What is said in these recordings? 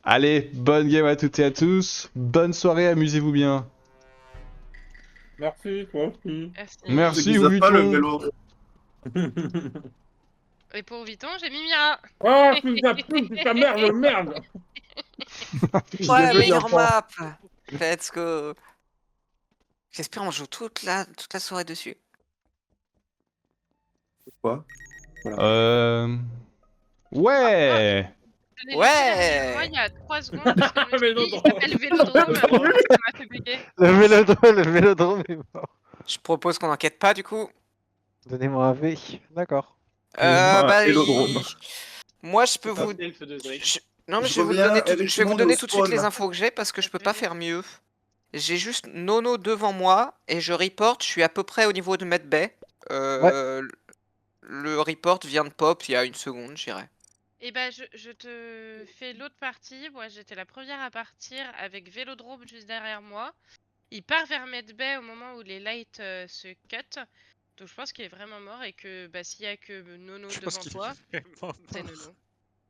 Allez, bonne game à toutes et à tous. Bonne soirée, amusez-vous bien. Merci, toi aussi. Merci. Ceux Merci, qui savent pas, le Vuitton. vélo. Et pour Vuitton, j'ai mis Mira. Ah, putain, putain, merde, merde. Ouais, Désolé, meilleure enfant. map. Let's go. J'espère on joue toute la soirée dessus. Quoi? Ouais. Je l'ai Ouais. laissé derrière moi il y a 3 secondes parce que je me suis dit, il Vélodrome. s'appelle Vélodrome. Ça m'a fait bugger. Le vélodrome est mort. Je propose qu'on n'enquête pas du coup. Donnez-moi un V. D'accord. Bah, Hélodrome. moi je peux vous. Non mais Je je vais vous reviens, donner, je vais Eric vous Monde donner au tout de suite spawn. les infos que j'ai parce que je peux pas faire mieux. J'ai juste Nono devant moi et je report. Je suis à peu près au niveau de Medbay. Le report vient de pop il y a une seconde, j'irais. Et bah je te fais l'autre partie. Moi j'étais la première à partir avec Vélodrome juste derrière moi. Il part vers Medbay au moment où les lights se cut. Donc je pense qu'il est vraiment mort et que bah, s'il y a que Nono devant toi, c'est Nono.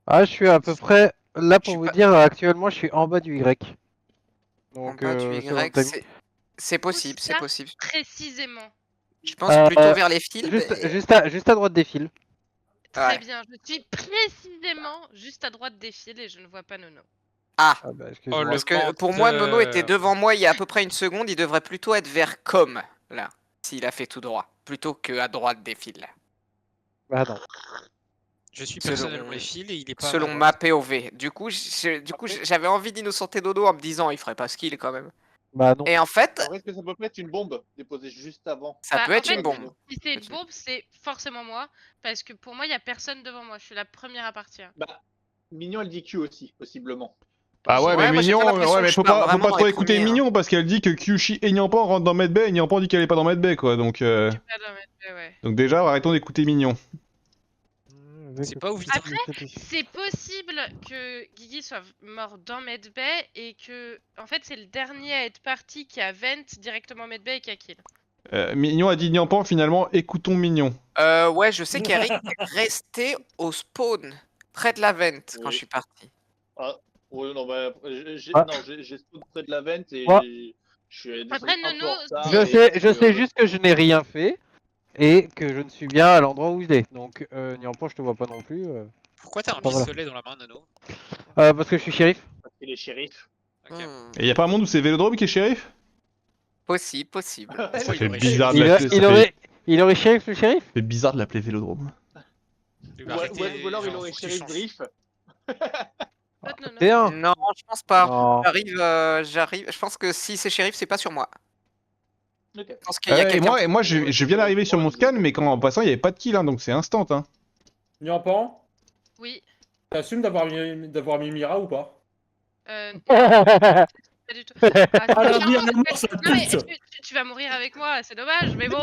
Ah, je suis à peu près là Je pour suis vous pas- dire, actuellement je suis en bas du Y. En Donc, bas du selon le Y, timing. c'est possible, Où c'est ça possible. Précisément. Je pense plutôt vers les fils. Juste à droite des fils. Très Ouais. bien, je suis précisément juste à droite des fils et je ne vois pas Nono. Ah, Ah bah, excuse-moi. parce que pour moi, Nono était devant moi il y a à peu près une seconde. Il devrait plutôt être vers com, là, s'il a fait tout droit, plutôt que à droite des fils. Bah non. Je suis Selon- personnellement les fils et il est pas à Selon ma ma droite. POV. Du coup, j'avais envie d'innocenter Dodo en me disant il ferait pas ce qu'il quand même. Bah non. Et en fait, En vrai, est-ce que ça peut pas être une bombe déposée juste avant? ça Bah, peut en être fait, une bombe. Si c'est une bombe, c'est forcément moi. Parce que pour moi, il n'y a personne devant moi. Je suis la première à partir. Bah, Mignon, elle dit Q aussi, possiblement. Ah ouais, mais Ouais, moi, j'ai Mignon, pas l'impression que mais je faut pars pas vraiment dans trop les écouter premiers, hein. Mignon parce qu'elle dit que Kyushi et Nyampan rentrent dans Medbay et Nyampan dit qu'elle est pas dans Medbay quoi. Donc Ouais. déjà arrêtons d'écouter Mignon. C'est pas Vuitton. C'est possible que Guigui soit mort dans Medbay et que, en fait, c'est le dernier à être parti qui a vent directement Medbay et qui a kill. Mignon a dit Nyampan, finalement écoutons Mignon. Ouais, je sais qu'Eric est resté au spawn, près de la vente, quand Oui. je suis parti. Ah, ouais, non, bah, j'ai Ah. spawn près de la vente et Ouais. je suis Après, descendu un peu Nono, en retard. Je sais juste que je n'ai rien fait et que je ne suis bien à l'endroit où il est. Donc, Nyampo, je te vois pas non plus. Pourquoi t'as un Voilà. pistolet dans la main, Nono? Parce que je suis shérif. Parce qu'il est shérif. Ok. Et y a pas un monde où c'est Vélodrome qui est shérif? Possible. Pourquoi Ça il fait aurait bizarre de Il, l'appeler. il aurait shérif le shérif. C'est bizarre de l'appeler Vélodrome. Il Ou, va arrêter, ou alors il genre, aurait faut que tu shérif changes. Drift. Vote Nono. C'est un. Non, je pense pas. Non. J'arrive. Je pense que si c'est shérif, c'est pas sur moi. Ok. Je pense qu'il y a Et quelqu'un. moi je viens d'arriver sur mon scan, mais quand en passant il y avait pas de kill, hein, donc c'est instant. Hein. Nyampan, Oui. t'assumes d'avoir mis Mira ou pas? Pas du tout. Ah, la non, Mira, en fait, mort, ça non, mais pute. tu vas mourir avec moi, c'est dommage, mais bon.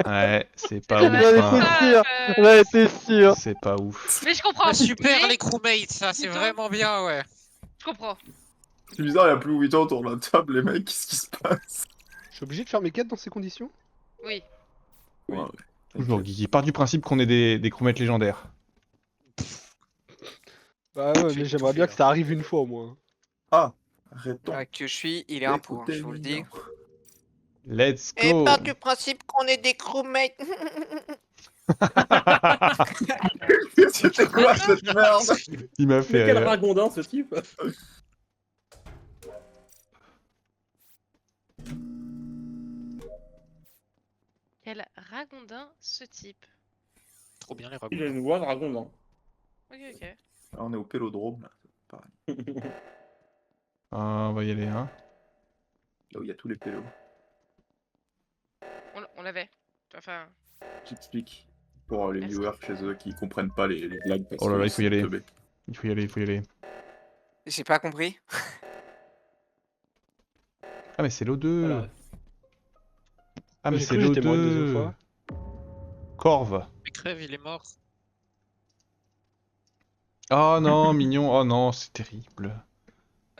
Ouais, c'est pas C'est ouf. dommage J'en pour Hein. étais ça, sûr. J'en étais sûr. C'est pas ouf. Mais je comprends. Ah, super mais les crewmates, ça c'est Vuitton. vraiment bien, ouais. Je comprends. C'est bizarre, il y a plus Vuitton autour de la table, les mecs, qu'est-ce qui se passe? Je suis obligé de faire mes quêtes dans ces conditions? Oui. Ouais, Toujours Guigui part du principe qu'on est des crewmates légendaires. Bah ouais, Tu mais es j'aimerais étouffé, bien là. que ça arrive une fois au moins. Ah, arrêtons. Que je suis, il est un point, je vous le dis. Let's Et go. part du principe qu'on est des crewmates. C'était quoi cette merde? Il m'a Mais fait quel rire. ragondin ce type. Quel ragondin ce type. Trop bien les Il a robots. une voix de ragondin. Ok. Là, on est au pélodrome, là. Pareil. Ah, on va y aller, hein. Là où il y a tous les pélos. On l'avait. Enfin. J'explique. Pour les Merci. viewers chez eux qui comprennent pas les blagues. parce Oh là là, que il faut y aller. c'est teubé. Il faut y aller, il faut y aller. J'ai pas compris. Ah, mais c'est l'O2. Voilà. Ah, mais J'ai c'est cru que j'étais mort une deuxième l'O2. fois. Corve. Mais crève, il est mort. Oh non, mignon. Oh non, c'est terrible.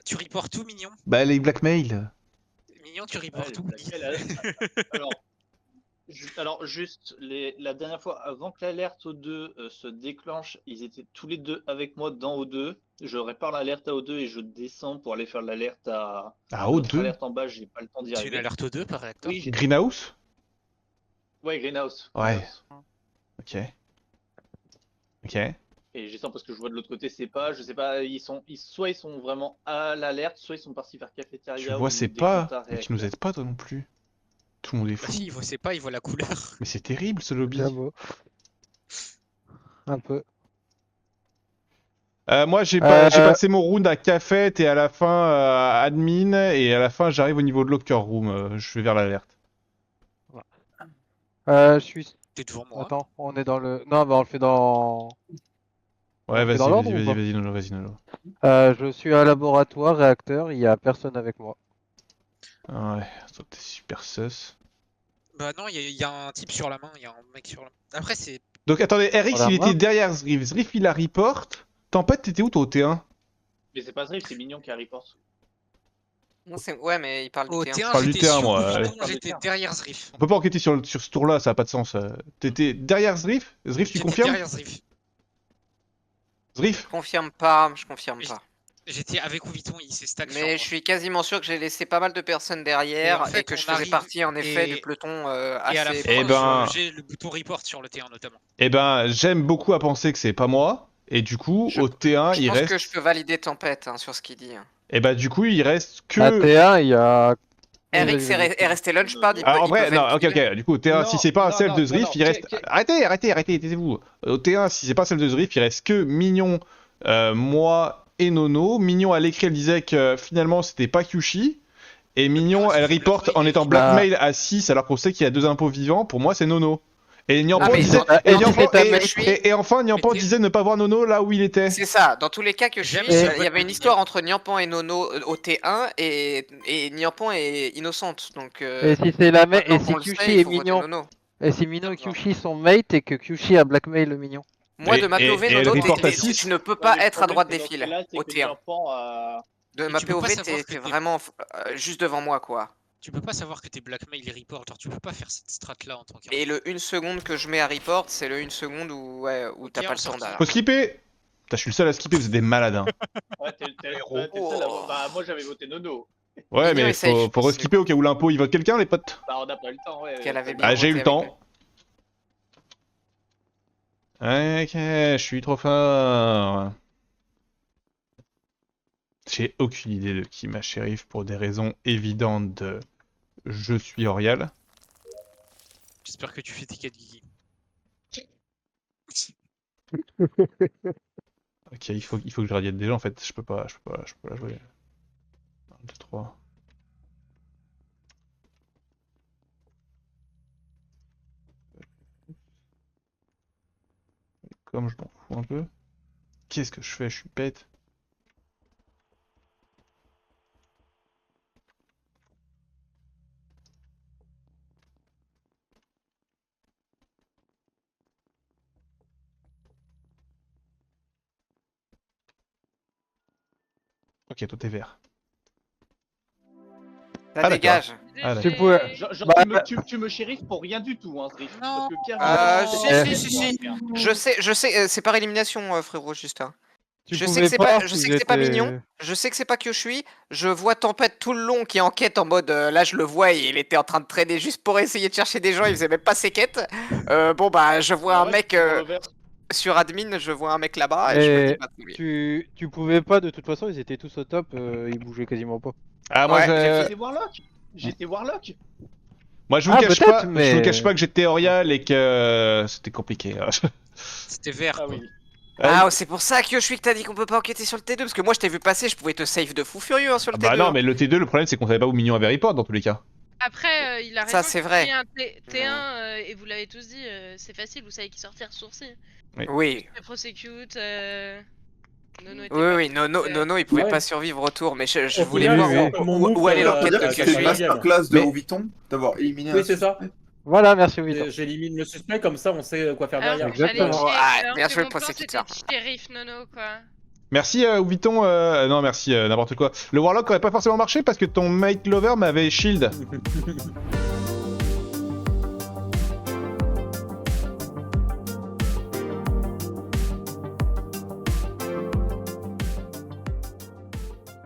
Tu reportes tout, mignon? Bah, les blackmail. Mignon, tu reportes tout. Alors, Alors, juste, la dernière fois, avant que l'alerte O2 se déclenche, ils étaient tous les deux avec moi dans O2. Je répare l'alerte à O2 et je descends pour aller faire l'alerte à. Ah, l'autre O2 alerte en bas, j'ai pas le temps d'y C'est une arriver. alerte 2 par réacteur. Oui, Greenhouse? ouais, Greenhouse. Ouais. Greenhouse. Ok. Ok. Et je descends parce que je vois de l'autre côté, c'est pas, je sais pas, soit ils sont vraiment à l'alerte, soit ils sont partis faire cafétéria. Tu vois, ou c'est des pas. comptes à Mais tu nous réacteur. aides pas, toi non plus. Tout le monde est Bah fou. si, il voit c'est pas, il voit la couleur. Mais c'est terrible ce lobby. J'avoue. Un peu. Moi, j'ai Euh, passé mon round à cafette et à la fin admin, et à la fin, j'arrive au niveau de locker room. Je vais vers l'alerte. Je suis. T'es devant moi. Attends, on est dans le. Non, bah on le fait dans. Ouais, On fait vas-y, dans l'ordre ou vas-y, pas vas-y, Nono, vas-y, Nono. Je suis à laboratoire, réacteur, il y a personne avec moi. Ah ouais, toi, t'es super sus. Bah non, il y a un type sur la main, il y a un mec sur la main. Après, c'est. Donc attendez, RX, Voilà, il moi. était derrière Zriff. Zriff, il la report. Tempête, t'étais où toi au T1? Mais c'est pas vrai, c'est Mignon qui a report. Non, ouais, mais il parle du Au T1. T1, parle du j'étais T1, sur moi, Bouviton, ouais. j'étais derrière Zriff. On peut pas enquêter sur ce tour-là, ça a pas de sens. T'étais derrière Zriff? Zriff, tu J'étais confirmes? derrière Zriff. Zriff? Je confirme pas, je confirme Mais pas. J'étais avec Bouviton, il s'est stack sur Mais moi. je suis quasiment sûr que j'ai laissé pas mal de personnes derrière Et en fait, et que on je faisais arrive partie en effet et- du peloton Et à la assez. fin, Eh ben- j'ai le bouton report sur le T1 notamment. Eh ben, j'aime beaucoup à penser que c'est pas moi. Et du coup, Je- au T1, Je il pense reste. que je peux valider Tempête hein, sur ce qu'il dit. Et bah, du coup, il reste que. À T1, il y a. RX est resté Launchpad. Ah, en ils vrai, peuvent non, être ok, ok. Du coup, au T1, Non, si c'est pas non, celle non, de non, Zriff, non, il reste. Arrêtez, taisez-vous. Au T1, si c'est pas celle de Zriff, il reste que Mignon, moi et Nono. Mignon, à l'écrit, elle disait que finalement, c'était pas Kyushi. Et Mignon, elle reporte en étant blackmail à 6 alors qu'on sait qu'il y a 2 impôts vivants. Pour moi, c'est Nono. Et Nyampo mais disait. et Et, si Nyampo- c'est ta et- mec- et enfin, Nyampo Mais disait ne pas voir Nono là où il était. C'est ça, dans tous les cas que je suis, J'aime il ce y avait une vote histoire de entre Nyampan et Nono au T1 et Nyampan est innocente. Donc, Et si c'est la et maintenant si qu'on le sait, Kyushi il est faut voter mignon. Nono. Et si Mignon et Kyushi sont mates et que Kyushi a blackmail le mignon. Moi, Et- de ma et- POV, et elle Nono, reporte à tu 6. ne peux pas être à droite des fils au T1. De Et ma tu peux pas POV, savoir que t'es t'es- vraiment juste devant moi, quoi. Tu peux pas savoir que t'es blackmail et report, genre tu peux pas faire cette strat là en tant qu'un. Et le 1 seconde que je mets à report, c'est le 1 seconde où t'as Ok, pas on le sort temps ça. d'art. Faut skipper. Putain, je suis le seul à skipper, vous êtes des malades. Hein. Ouais, t'es le seul à avoir- Bah, moi j'avais voté Nono. Ouais, Mignon mais est safe, faut c'est reskipper au cas où l'impôt il vote quelqu'un, les potes. Bah, on n'a pas eu le temps, ouais. Qu'elle avait bien Ah, j'ai eu voté le avec temps. Ok, je suis trop fort. J'ai aucune idée de qui m'a shérif pour des raisons évidentes de je suis Orial. J'espère que tu fais tes 4 Guigui. Ok, il faut que je radiate des gens en fait, je peux pas la jouer. 1, 2, 3. Comme je m'en fous un peu. Qu'est-ce que je fais? Je suis bête. Ok, toi t'es vert. Ça Ah, d'accord. dégage. Ah, Tu GG. pouvais- Genre, Bah, tu me shérifes pour rien du tout, hein, Zriff. Non. Parce que Pierre, Si. Je sais, c'est par élimination, frérot, Justin. Tu Je sais pouvais que c'est pas, pas, je si sais que c'est pas j'étais- mignon. Je sais que c'est pas Kyushui. Je vois Tempête tout le long qui enquête en mode là je le vois et il était en train de traîner juste pour essayer de chercher des gens, il faisait même pas ses quêtes. Bon bah je vois un mec sur admin, je vois un mec là-bas et je me dis bah oui. Tu pouvais pas, de toute façon, ils étaient tous au top, ils bougeaient quasiment pas. Ah, moi, Ouais, J'étais Warlock. J'étais Warlock. moi je vous Ah, cache peut-être, pas, je mais- vous cache pas que j'étais Orial et que c'était compliqué. C'était vert. Ah quoi. oui. Ah c'est pour ça Kyushui que t'as dit qu'on peut pas enquêter sur le T2 parce que moi je t'ai vu passer, je pouvais te save de fou furieux hein, sur le Ah bah T2. non, mais le T2, le problème c'est qu'on savait pas où Mignon avait report dans tous les cas. Après, il a raison. Ça, c'est qu'il vrai. y ait un T1, et vous l'avez tous dit, c'est facile, vous savez qui sortir sourcil. Oui. Prosecute, Nono était Oui, pas- Nono il pouvait Ouais. pas survivre au tour, mais je Au voulais final, voir c'est un peu mon move, où allait euh, l'enquête de C'est-à-dire que Kyushui. c'était une Kyushui. masterclass de Mais- Oviton d'avoir éliminé Oui, un c'est ça. Voilà, merci Witan. J'élimine le suspect, comme ça on sait quoi faire Alors, derrière. j'allais Exactement. check, Ah, alors bien que joué, mon plan, prosécuteur. c'était shérif Nono, quoi. Merci Ouviton, non merci n'importe quoi. Le Warlock aurait pas forcément marché parce que ton mate lover m'avait shield.